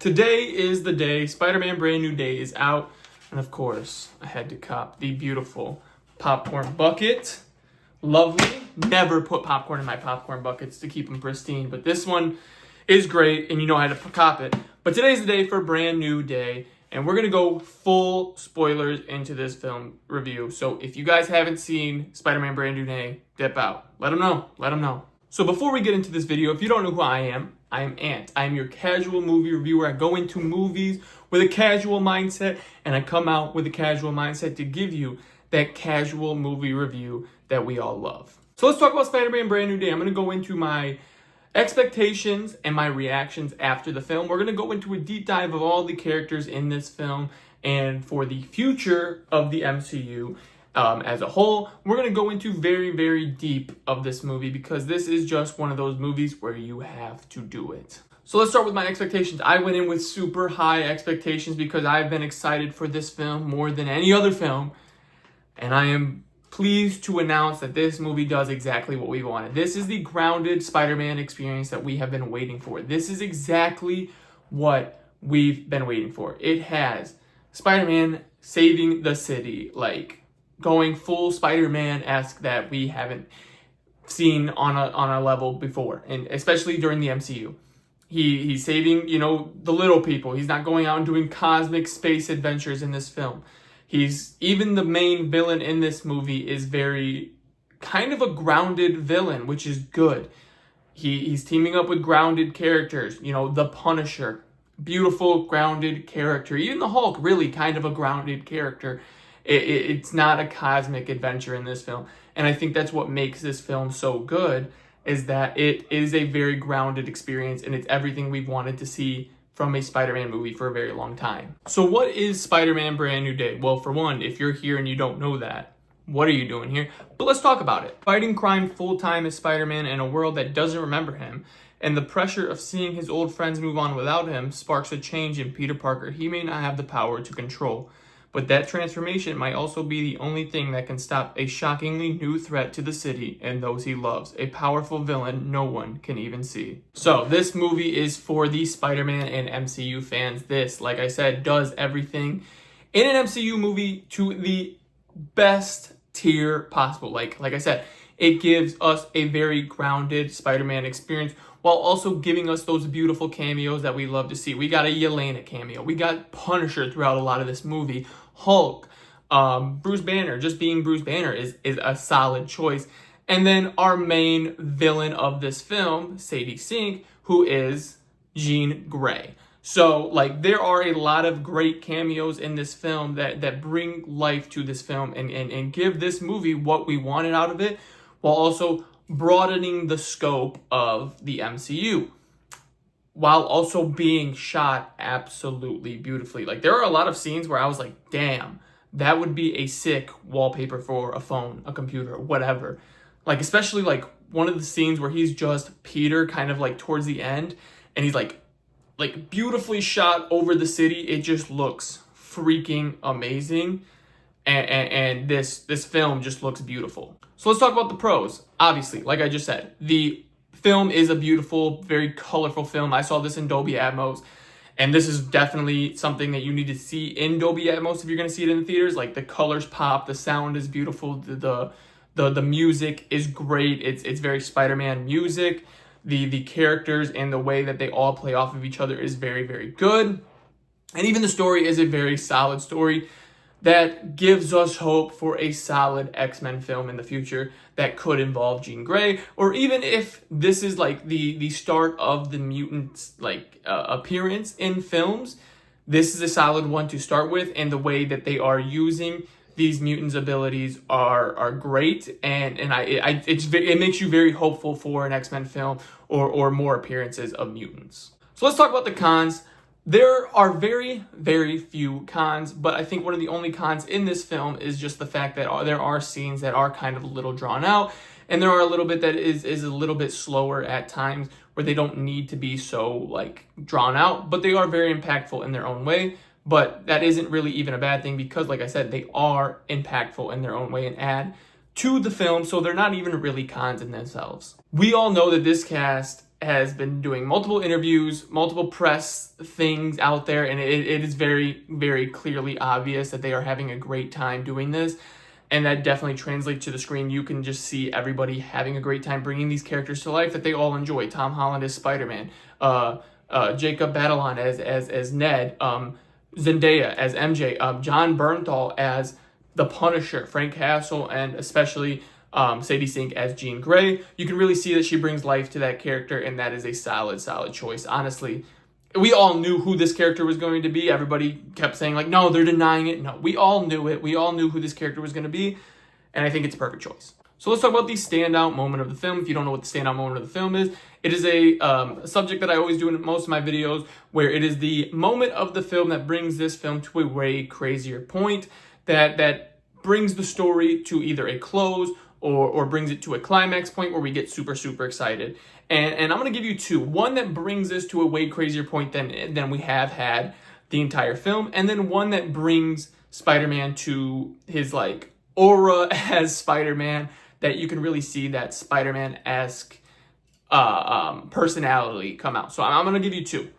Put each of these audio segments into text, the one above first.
Today is the day. Spider-Man Brand New Day is out. And of course, I had to cop the beautiful popcorn bucket. Lovely. Never put popcorn in my popcorn buckets to keep them pristine. But this one is great, and you know I had to cop it. But today's the day for Brand New Day. And we're going to go full spoilers into this film review. So if you guys haven't seen Spider-Man Brand New Day, dip out. Let them know. Let them know. So before we get into this video, if you don't know who I am Ant. I am your casual movie reviewer. I go into movies with a casual mindset, and I come out with a casual mindset to give you that casual movie review that we all love. So let's talk about Spider-Man Brand New Day. I'm going to go into my expectations and my reactions after the film. We're going to go into a deep dive of all the characters in this film and for the future of the MCU. As a whole, we're going to go into very, very deep of this movie because this is just one of those movies where you have to do it. So let's start with my expectations. I went in with super high expectations because I've been excited for this film more than any other film. And I am pleased to announce that this movie does exactly what we wanted. This is the grounded Spider-Man experience that we have been waiting for. This is exactly what we've been waiting for. It has Spider-Man saving the city, like going full Spider-Man-esque that we haven't seen on a level before, and especially during the MCU. He's saving, the little people. He's not going out and doing cosmic space adventures in this film. Even the main villain in this movie is very kind of a grounded villain, which is good. He's teaming up with grounded characters, the Punisher, beautiful grounded character. Even the Hulk, really kind of a grounded character. It's not a cosmic adventure in this film. And I think that's what makes this film so good, is that it is a very grounded experience, and it's everything we've wanted to see from a Spider-Man movie for a very long time. So what is Spider-Man Brand New Day? Well, for one, if you're here and you don't know that, what are you doing here? But let's talk about it. Fighting crime full-time as Spider-Man in a world that doesn't remember him, and the pressure of seeing his old friends move on without him sparks a change in Peter Parker he may not have the power to control. But that transformation might also be the only thing that can stop a shockingly new threat to the city and those he loves, a powerful villain no one can even see. So this movie is for the Spider-Man and MCU fans. This, like I said, does everything in an MCU movie to the best tier possible. Like I said, it gives us a very grounded Spider-Man experience while also giving us those beautiful cameos that we love to see. We got a Yelena cameo. We got Punisher throughout a lot of this movie. Hulk, Bruce Banner, just being Bruce Banner is a solid choice. And then our main villain of this film, Sadie Sink, who is Jean Grey. So, there are a lot of great cameos in this film that bring life to this film and give this movie what we wanted out of it, while also broadening the scope of the MCU, while also being shot absolutely beautifully. There are a lot of scenes where I was like, damn, that would be a sick wallpaper for a phone, a computer, whatever. Especially one of the scenes where he's just Peter kind of towards the end, and he's like beautifully shot over the city. It just looks freaking amazing. And this film just looks beautiful. So let's talk about the pros. Obviously, like I just said, the film is a beautiful, very colorful film. I saw this in Dolby Atmos, and this is definitely something that you need to see in Dolby Atmos if you're going to see it in the theaters. The colors pop, the sound is beautiful, the music is great. It's very Spider-Man music. The characters and the way that they all play off of each other is very, very good. And even the story is a very solid story that gives us hope for a solid X-Men film in the future that could involve Jean Grey, or even if this is the start of the mutants appearance in films, this is a solid one to start with, and the way that they are using these mutants' abilities are great, and it makes you very hopeful for an X-Men film or more appearances of mutants. So let's talk about the cons. There are very, very few cons, but I think one of the only cons in this film is just the fact that there are scenes that are kind of a little drawn out, and there are a little bit that is a little bit slower at times where they don't need to be so drawn out, but they are very impactful in their own way. But that isn't really even a bad thing because, like I said, they are impactful in their own way and add to the film, so they're not even really cons in themselves. We all know that this cast has been doing multiple interviews, multiple press things out there, and it is very, very clearly obvious that they are having a great time doing this. And that definitely translates to the screen. You can just see everybody having a great time bringing these characters to life that they all enjoy. Tom Holland as Spider-Man, Jacob Batalon as Ned, Zendaya as MJ, John Bernthal as the Punisher, Frank Castle, and especially Sadie Sink as Jean Grey. You can really see that she brings life to that character, and that is a solid choice. Honestly, we all knew who this character was going to be. Everybody kept saying, like, no, they're denying it. No, we all knew it. We all knew who this character was going to be, and I think it's a perfect choice. So let's talk about the standout moment of the film. If you don't know what the standout moment of the film is, it is a subject that I always do in most of my videos, where it is the moment of the film that brings this film to a way crazier point, that brings the story to either a close or brings it to a climax point where we get super, super excited. And I'm going to give you two. One that brings us to a way crazier point than we have had the entire film, and then one that brings Spider-Man to his, like, aura as Spider-Man, that you can really see that Spider-Man-esque personality come out. So I'm going to give you two.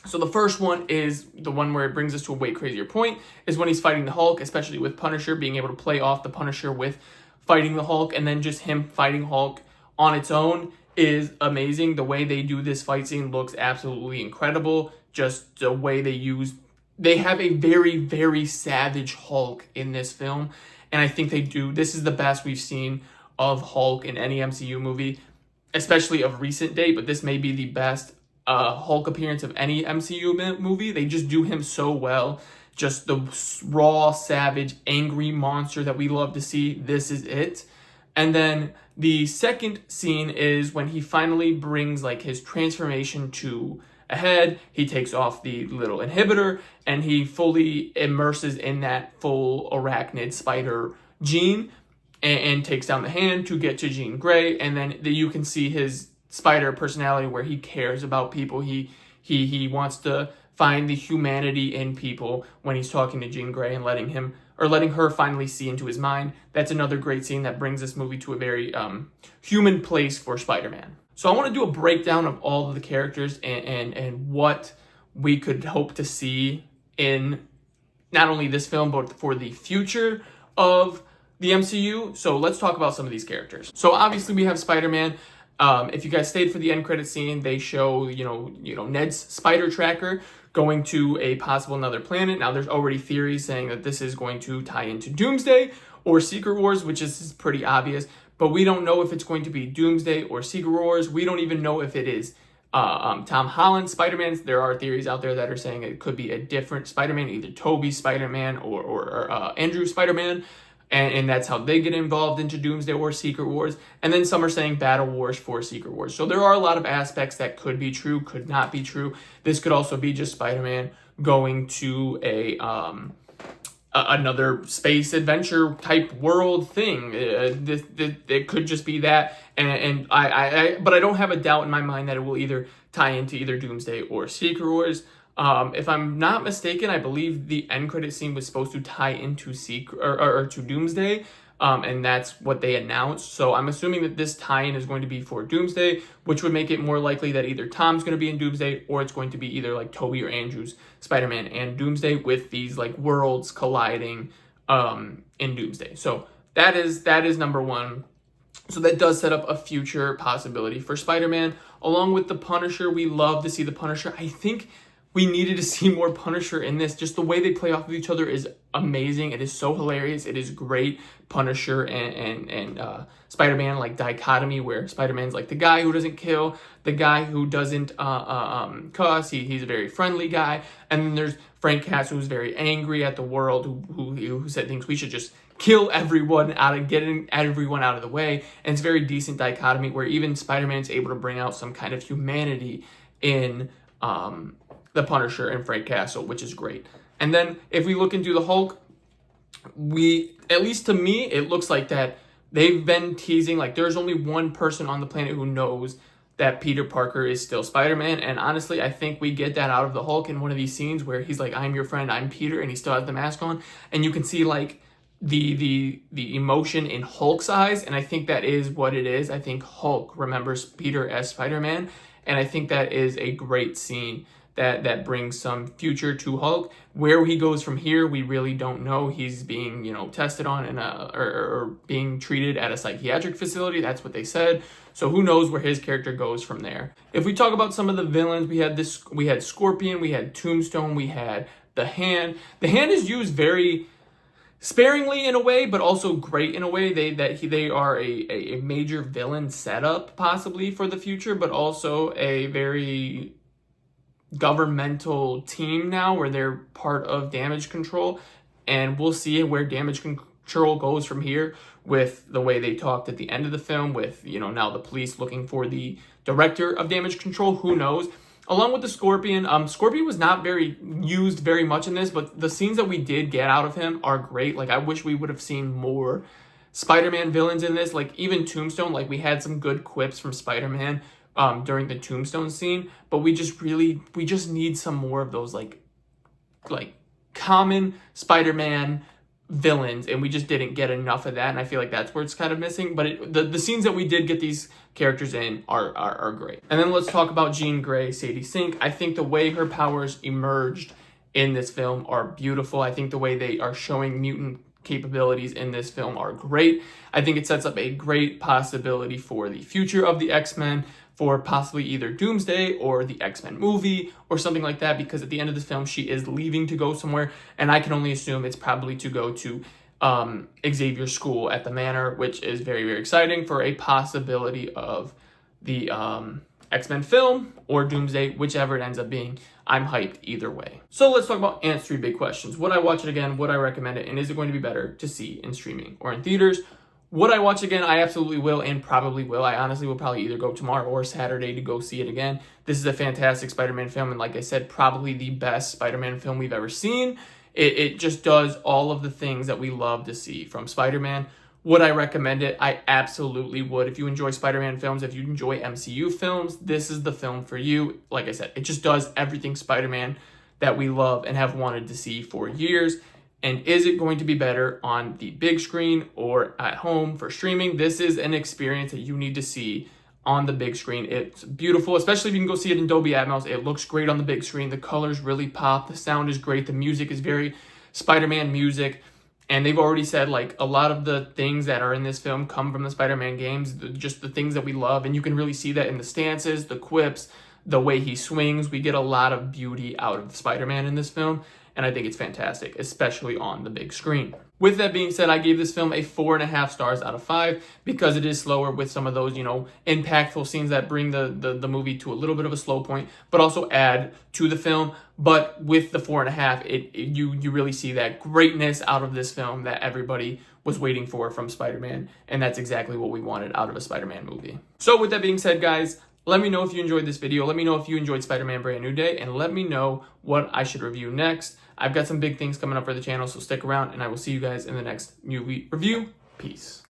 So the first one is the one where it brings us to a way crazier point, is when he's fighting the Hulk, especially with Punisher, being able to play off the Punisher with fighting the Hulk, and then just him fighting Hulk on its own is amazing. The way they do this fight scene looks absolutely incredible. Just the way they have a very, very savage Hulk in this film, and I think this is the best we've seen of Hulk in any MCU movie, especially of recent date, but this may be the best Hulk appearance of any MCU movie. They just do him so well. Just the raw, savage, angry monster that we love to see. This is it. And then the second scene is when he finally brings, like, his transformation to a head. He takes off the little inhibitor and he fully immerses in that full arachnid spider gene and takes down the hand to get to Jean Grey. And then you can see his spider personality where he cares about people. He wants to find the humanity in people when he's talking to Jean Grey and letting her finally see into his mind. That's another great scene that brings this movie to a very human place for Spider-Man. So I want to do a breakdown of all of the characters and what we could hope to see in not only this film, but for the future of the MCU. So let's talk about some of these characters. So obviously we have Spider-Man. If you guys stayed for the end credit scene, they show, Ned's spider tracker going to a possible another planet. Now, there's already theories saying that this is going to tie into Doomsday or Secret Wars, which is pretty obvious, but we don't know if it's going to be Doomsday or Secret Wars. We don't even know if it is Tom Holland Spider-Man. There are theories out there that are saying it could be a different Spider-Man, either Tobey Spider-Man or Andrew Spider-Man. And that's how they get involved into Doomsday or Secret Wars. And then some are saying Battle Wars for Secret Wars. So there are a lot of aspects that could be true, could not be true. This could also be just Spider-Man going to another space adventure type world thing. It could just be that. But I don't have a doubt in my mind that it will either tie into either Doomsday or Secret Wars. If I'm not mistaken, I believe the end credit scene was supposed to tie into Secret or to Doomsday, and that's what they announced. So I'm assuming that this tie-in is going to be for Doomsday, which would make it more likely that either Tom's going to be in Doomsday or it's going to be either like Tobey or Andrew's Spider-Man and Doomsday with these like worlds colliding in Doomsday. So that is number one. So that does set up a future possibility for Spider-Man. Along with the Punisher, we love to see the Punisher. I think we needed to see more Punisher in this. Just the way they play off of each other is amazing. It is so hilarious. It is great. Punisher and Spider-Man, like, dichotomy where Spider-Man's like the guy who doesn't kill, the guy who doesn't cuss. He's a very friendly guy. And then there's Frank Castle, who's very angry at the world, who said things we should just kill everyone getting everyone out of the way. And it's a very decent dichotomy where even Spider-Man's able to bring out some kind of humanity in the Punisher and Frank Castle, which is great. And then if we look into the Hulk, at least to me, it looks like that they've been teasing, like, there's only one person on the planet who knows that Peter Parker is still Spider-Man. And honestly, I think we get that out of the Hulk in one of these scenes where he's like, I'm your friend, I'm Peter, and he still has the mask on. And you can see, like, the emotion in Hulk's eyes, and I think that is what it is. I think Hulk remembers Peter as Spider-Man, and I think that is a great scene that brings some future to Hulk. Where he goes from here, we really don't know. He's being, tested on in or being treated at a psychiatric facility. That's what they said. So who knows where his character goes from there. If we talk about some of the villains, we had Scorpion, we had Tombstone, we had the Hand. The Hand is used very sparingly in a way, but also great in a way. They are a major villain setup possibly for the future, but also a very governmental team now where they're part of Damage Control, and we'll see where Damage Control goes from here with the way they talked at the end of the film with, now the police looking for the director of Damage Control. Who knows? Along with the Scorpion, Scorpion was not used very much in this, but the scenes that we did get out of him are great. Like, I wish we would have seen more Spider-Man villains in this. Like, even Tombstone, like, we had some good quips from Spider-Man during the Tombstone scene, but we just need some more of those like common Spider-Man villains, and we just didn't get enough of that, and I feel like that's where it's kind of missing. But the scenes that we did get these characters in are great. And then let's talk about Jean Grey, Sadie Sink. I think the way her powers emerged in this film are beautiful. I think the way they are showing mutant capabilities in this film are great. I think it sets up a great possibility for the future of the X-Men, for possibly either Doomsday or the X-Men movie or something like that, because at the end of this film, she is leaving to go somewhere, and I can only assume it's probably to go to Xavier's school at the Manor, which is very, very exciting for a possibility of the X-Men film or Doomsday, whichever it ends up being. I'm hyped either way. So let's talk about Ant's 3 big questions. Would I watch it again? Would I recommend it? And is it going to be better to see in streaming or in theaters? Would I watch again? I absolutely will, and probably will. I honestly will probably either go tomorrow or Saturday to go see it again. This is a fantastic Spider-Man film, and like I said, probably the best Spider-Man film we've ever seen. It just does all of the things that we love to see from Spider-Man. Would I recommend it? I absolutely would. If you enjoy Spider-Man films, if you enjoy MCU films, this is the film for you. Like I said, it just does everything Spider-Man that we love and have wanted to see for years. And is it going to be better on the big screen or at home for streaming? This is an experience that you need to see on the big screen. It's beautiful, especially if you can go see it in Dolby Atmos. It looks great on the big screen. The colors really pop. The sound is great. The music is very Spider-Man music. And they've already said, like, a lot of the things that are in this film come from the Spider-Man games, just the things that we love. And you can really see that in the stances, the quips, the way he swings. We get a lot of beauty out of Spider-Man in this film. And I think it's fantastic, especially on the big screen. With that being said, I gave this film a 4.5 stars out of 5 because it is slower with some of those, impactful scenes that bring the movie to a little bit of a slow point, but also add to the film. But with the 4.5, you really see that greatness out of this film that everybody was waiting for from Spider-Man, and that's exactly what we wanted out of a Spider-Man movie. So with that being said, guys, let me know if you enjoyed this video. Let me know if you enjoyed Spider-Man Brand New Day, and let me know what I should review next. I've got some big things coming up for the channel, so stick around, and I will see you guys in the next movie review. Peace.